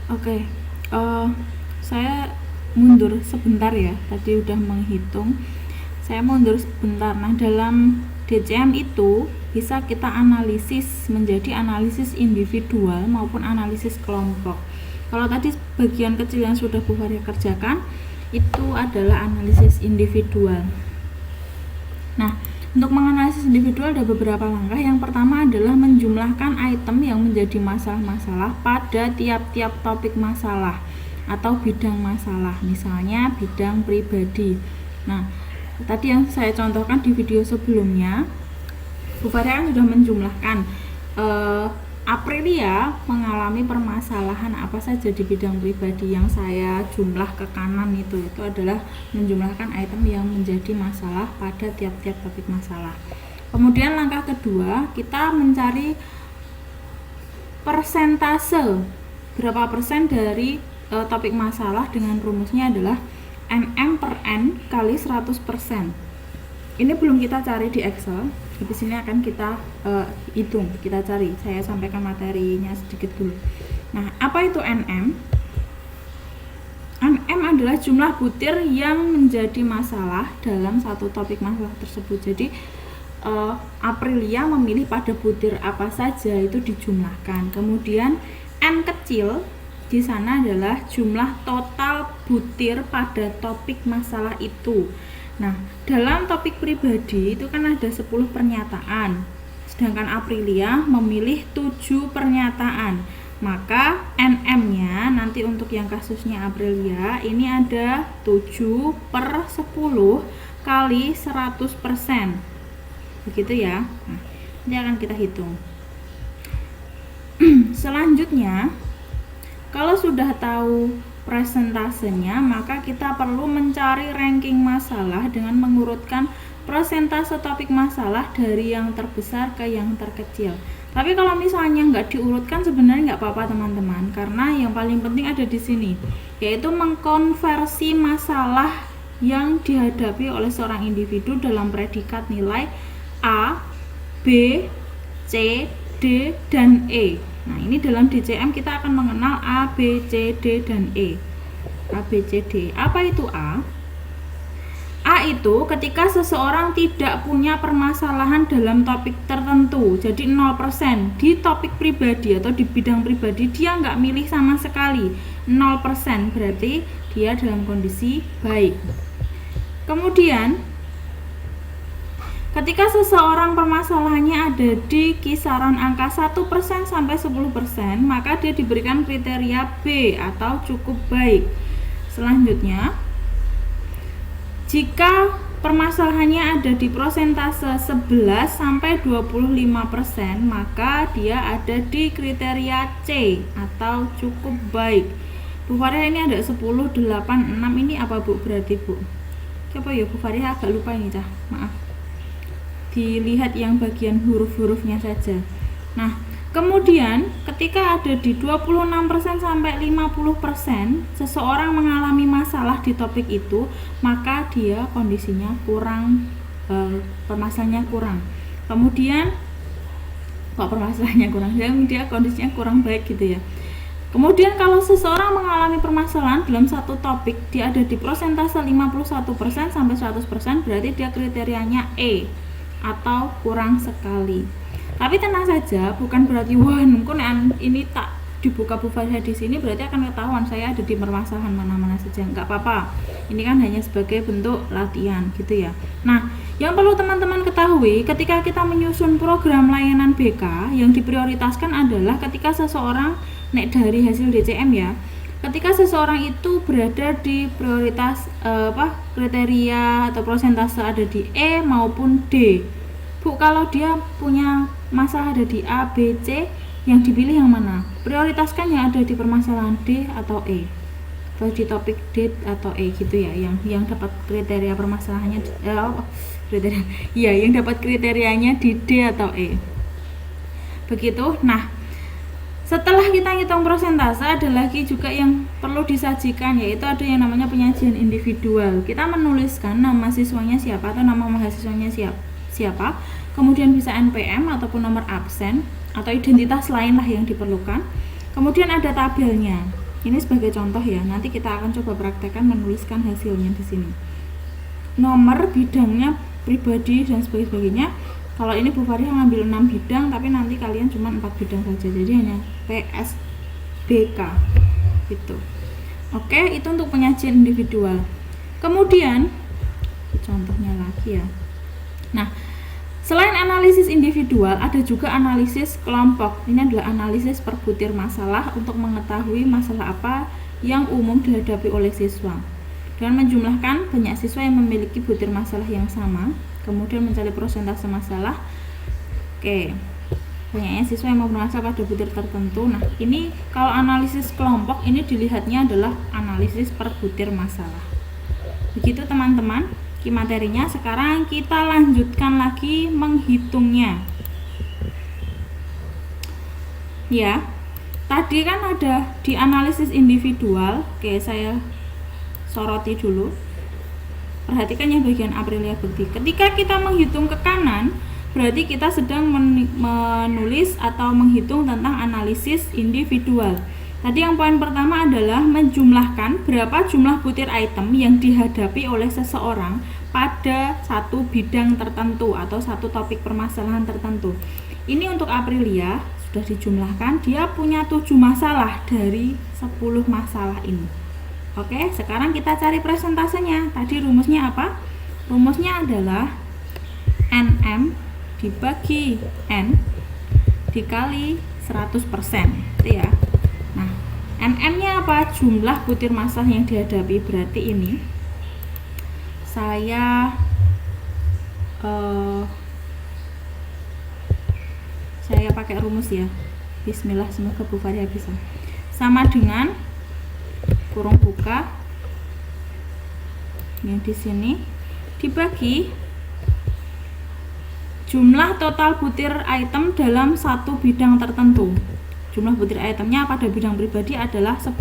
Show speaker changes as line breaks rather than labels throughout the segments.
Oke, eh, saya mundur sebentar ya. Tadi udah menghitung. Saya mundur sebentar. Nah, dalam DCM itu bisa kita analisis menjadi analisis individual maupun analisis kelompok. Kalau tadi bagian kecil yang sudah Bu Faria kerjakan itu adalah analisis individual. Nah, untuk menganalisis individual ada beberapa langkah. Yang pertama adalah menjumlahkan item yang menjadi masalah-masalah pada tiap-tiap topik masalah atau bidang masalah, misalnya bidang pribadi. Nah, tadi yang saya contohkan di video sebelumnya, Bu Faria kan sudah menjumlahkan Aprilia mengalami permasalahan apa saja di bidang pribadi. Yang saya jumlah ke kanan itu adalah menjumlahkan item yang menjadi masalah pada tiap-tiap topik masalah. Kemudian langkah kedua, kita mencari persentase berapa persen dari topik masalah dengan rumusnya adalah NM per N kali 100%. Ini belum kita cari di Excel. Di sini akan kita hitung, kita cari. Saya sampaikan materinya sedikit dulu. Nah, apa itu NM? NM adalah jumlah butir yang menjadi masalah dalam satu topik masalah tersebut. Jadi Aprilia memilih pada butir apa saja itu dijumlahkan. Kemudian N kecil di sana adalah jumlah total butir pada topik masalah itu. Nah, dalam topik pribadi itu kan ada 10 pernyataan, sedangkan Aprilia memilih 7 pernyataan. Maka NM-nya nanti untuk yang kasusnya Aprilia ini ada 7 per 10 kali 100%. Begitu ya. Nah, ini akan kita hitung. Selanjutnya, kalau sudah tahu presentasenya, maka kita perlu mencari ranking masalah dengan mengurutkan persentase topik masalah dari yang terbesar ke yang terkecil. Tapi kalau misalnya nggak diurutkan sebenarnya nggak apa-apa teman-teman, karena yang paling penting ada di sini, yaitu mengkonversi masalah yang dihadapi oleh seorang individu dalam predikat nilai A, B, C, D, dan E. Nah, ini dalam DCM kita akan mengenal A, B, C, D, dan E. A, B, C, D. Apa itu A? A itu ketika seseorang tidak punya permasalahan dalam topik tertentu, jadi 0%. Di topik pribadi atau di bidang pribadi dia nggak milih sama sekali, 0%, berarti dia dalam kondisi baik. Kemudian ketika seseorang permasalahannya ada di kisaran angka 1% sampai 10%, maka dia diberikan kriteria B atau cukup baik. Selanjutnya, jika permasalahannya ada di prosentase 11 sampai 25%, maka dia ada di kriteria C atau cukup baik. Bu Faria ini ada 10, 8, 6, ini apa Bu berarti Bu? Coba ya Bu Faria agak lupa ini Cah, maaf. Dilihat yang bagian huruf-hurufnya saja. Nah, kemudian ketika ada di 26% sampai 50% seseorang mengalami masalah di topik itu, maka dia kondisinya kurang, permasalahannya kurang. Kemudian permasalahannya kurang, dia kondisinya kurang baik gitu ya. Kemudian kalau seseorang mengalami permasalahan dalam satu topik, dia ada di prosentase 51% sampai 100%, berarti dia kriterianya E atau kurang sekali. Tapi tenang saja, bukan berarti wah mungkin ini tak dibuka Bu Faria di sini berarti akan ketahuan saya ada di permasalahan mana-mana saja. Enggak apa-apa. Ini kan hanya sebagai bentuk latihan gitu ya. Nah, yang perlu teman-teman ketahui ketika kita menyusun program layanan BK, yang diprioritaskan adalah ketika seseorang dari hasil DCM ya. Ketika seseorang itu berada di prioritas kriteria atau persentase ada di E maupun D. Bu, kalau dia punya masalah ada di A, B, C, yang dipilih yang mana? Prioritaskan yang ada di permasalahan D atau E. Atau di topik D atau E gitu ya, yang dapat kriteria permasalahannya yang dapat kriterianya di D atau E. Begitu. Nah, setelah kita ngitung persentase, ada lagi juga yang perlu disajikan, yaitu ada yang namanya penyajian individual. Kita menuliskan nama siswanya siapa atau nama mahasiswanya siapa, kemudian bisa NPM ataupun nomor absen atau identitas lain lah yang diperlukan. Kemudian ada tabelnya. Ini sebagai contoh ya, nanti kita akan coba praktekkan menuliskan hasilnya di sini. Nomor bidangnya pribadi dan sebagainya. Kalau ini Bu Faria ngambil 6 bidang, tapi nanti kalian cuma 4 bidang saja, jadi hanya PSBK gitu. Oke, itu untuk penyajian individual. Kemudian contohnya lagi ya. Nah, selain analisis individual, ada juga analisis kelompok. Ini adalah analisis per butir masalah untuk mengetahui masalah apa yang umum dihadapi oleh siswa. Dengan menjumlahkan banyak siswa yang memiliki butir masalah yang sama, kemudian mencari persentase masalah. Oke, banyaknya siswa yang bermasalah pada butir tertentu. Nah, ini kalau analisis kelompok ini dilihatnya adalah analisis per butir masalah. Begitu teman-teman. Materinya. Sekarang kita lanjutkan lagi menghitungnya ya. Tadi kan ada di analisis individual. Oke, saya soroti dulu, perhatikan yang bagian Aprilia Bekti. Ketika kita menghitung ke kanan, berarti kita sedang menulis atau menghitung tentang analisis individual. Tadi yang poin pertama adalah menjumlahkan berapa jumlah butir item yang dihadapi oleh seseorang pada satu bidang tertentu atau satu topik permasalahan tertentu. Ini untuk Aprilia sudah dijumlahkan, dia punya 7 masalah dari 10 masalah ini. Oke, sekarang kita cari presentasenya. Tadi rumusnya apa? Rumusnya adalah NM dibagi N dikali 100%, itu ya. Nah, NM-nya apa? Jumlah butir masalah yang dihadapi. Berarti ini saya pakai rumus ya. Bismillah, semoga Bu Faria bisa. Sama dengan kurung buka yang di sini dibagi jumlah total butir item dalam satu bidang tertentu. Jumlah butir itemnya pada bidang pribadi adalah 10.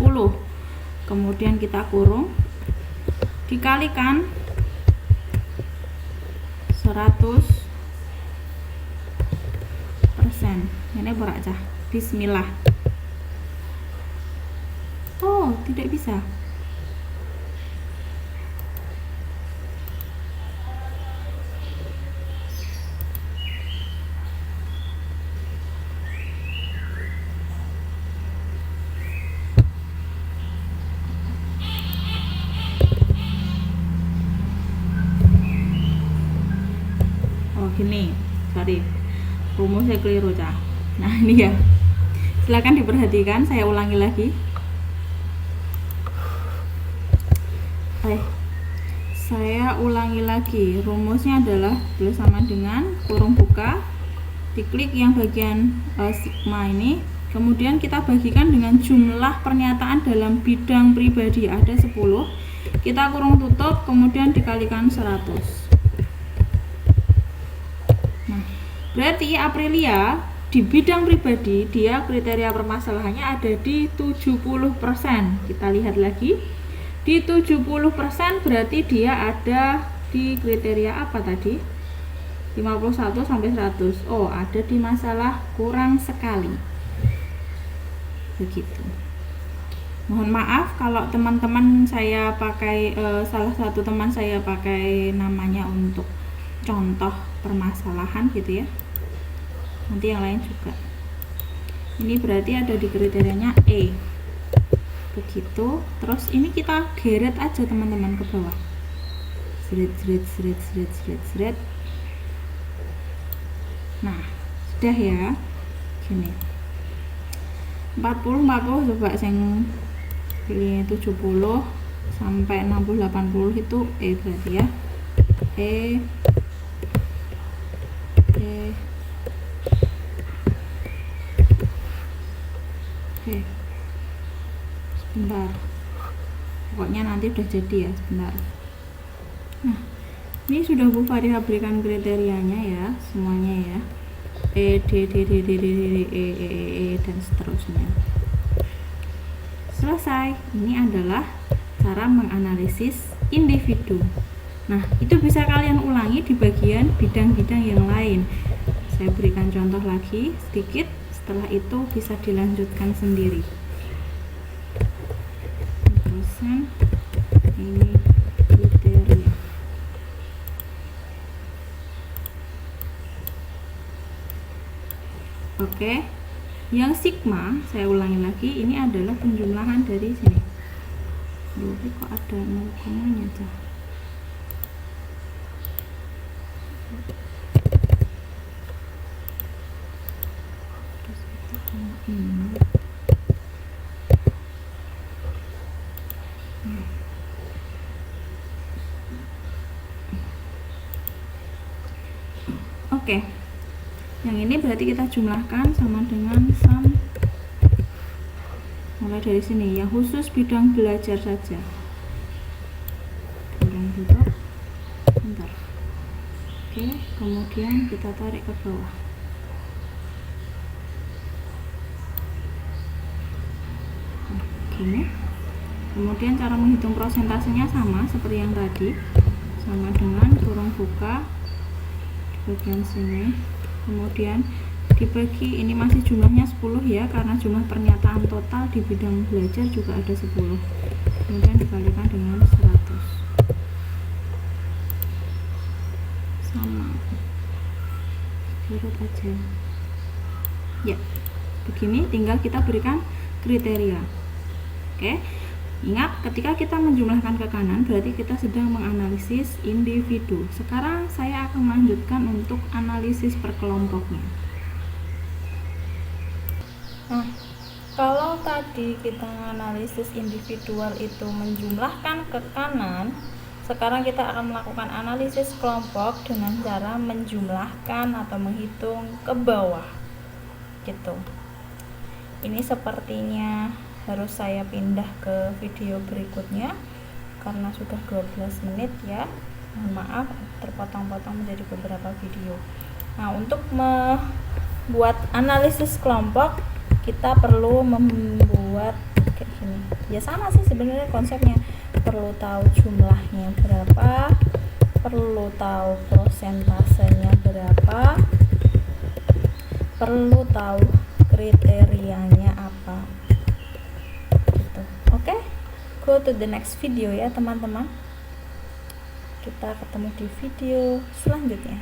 Kemudian kita kurung dikalikan 100%. Ini borak cah. Bismillah. Oh, tidak bisa. Gini, sorry, rumusnya keliru cah. Nah ini ya, silakan diperhatikan, saya ulangi lagi. Saya ulangi lagi, rumusnya adalah sama dengan kurung buka, diklik yang bagian sigma ini, kemudian kita bagikan dengan jumlah pernyataan dalam bidang pribadi ada 10, kita kurung tutup, kemudian dikalikan 100. Berarti Aprilia di bidang pribadi dia kriteria permasalahannya ada di 70%. Kita lihat lagi. Di 70% berarti dia ada di kriteria apa tadi? 51 sampai 100. Oh, ada di masalah kurang sekali. Begitu. Mohon maaf kalau teman-teman saya pakai salah satu teman saya pakai namanya untuk contoh permasalahan gitu ya. Nanti yang lain juga. Ini berarti ada di kriterianya E. Begitu. Terus ini kita geret aja teman-teman ke bawah. Seret. Nah, sudah ya. Gini. 40 coba yang pilih 70 sampai 60 80 itu E berarti ya. E Oke, sebentar, pokoknya nanti udah jadi ya, sebentar. Nah, ini sudah Bu Faria berikan kriterianya ya, semuanya ya, E, D, E, dan seterusnya. Selesai. Ini adalah cara menganalisis individu. Nah, itu bisa kalian ulangi di bagian bidang-bidang yang lain. Saya berikan contoh lagi sedikit. Setelah itu bisa dilanjutkan sendiri. ini kriteria. Oke, yang sigma saya ulangi lagi, ini adalah penjumlahan dari sini. Tapi kok ada 0,nya aja. Oke, yang ini berarti kita jumlahkan sama dengan sum mulai dari sini, yang khusus bidang belajar saja. Bentar. Oke, kemudian kita tarik ke bawah. Gini. Kemudian cara menghitung prosentasenya sama seperti yang tadi, sama dengan kurung buka di bagian sini, kemudian dibagi, ini masih jumlahnya 10 ya, karena jumlah pernyataan total di bidang belajar juga ada 10, kemudian dikalikan dengan 100 sama urut aja ya. Begini, tinggal kita berikan kriteria. Oke, ingat ketika kita menjumlahkan ke kanan berarti kita sedang menganalisis individu. Sekarang saya akan melanjutkan untuk analisis per kelompoknya. Nah, kalau tadi kita analisis individual itu menjumlahkan ke kanan, sekarang kita akan melakukan analisis kelompok dengan cara menjumlahkan atau menghitung ke bawah gitu. Ini sepertinya harus saya pindah ke video berikutnya karena sudah 12 menit ya. Mohon maaf terpotong-potong menjadi beberapa video. Nah, untuk membuat analisis kelompok kita perlu membuat kayak gini. Ya sama sih sebenarnya konsepnya. Perlu tahu jumlahnya berapa, perlu tahu prosentasenya berapa, perlu tahu kriterianya apa. Gitu. Oke, go to the next video ya teman-teman. Kita ketemu di video selanjutnya.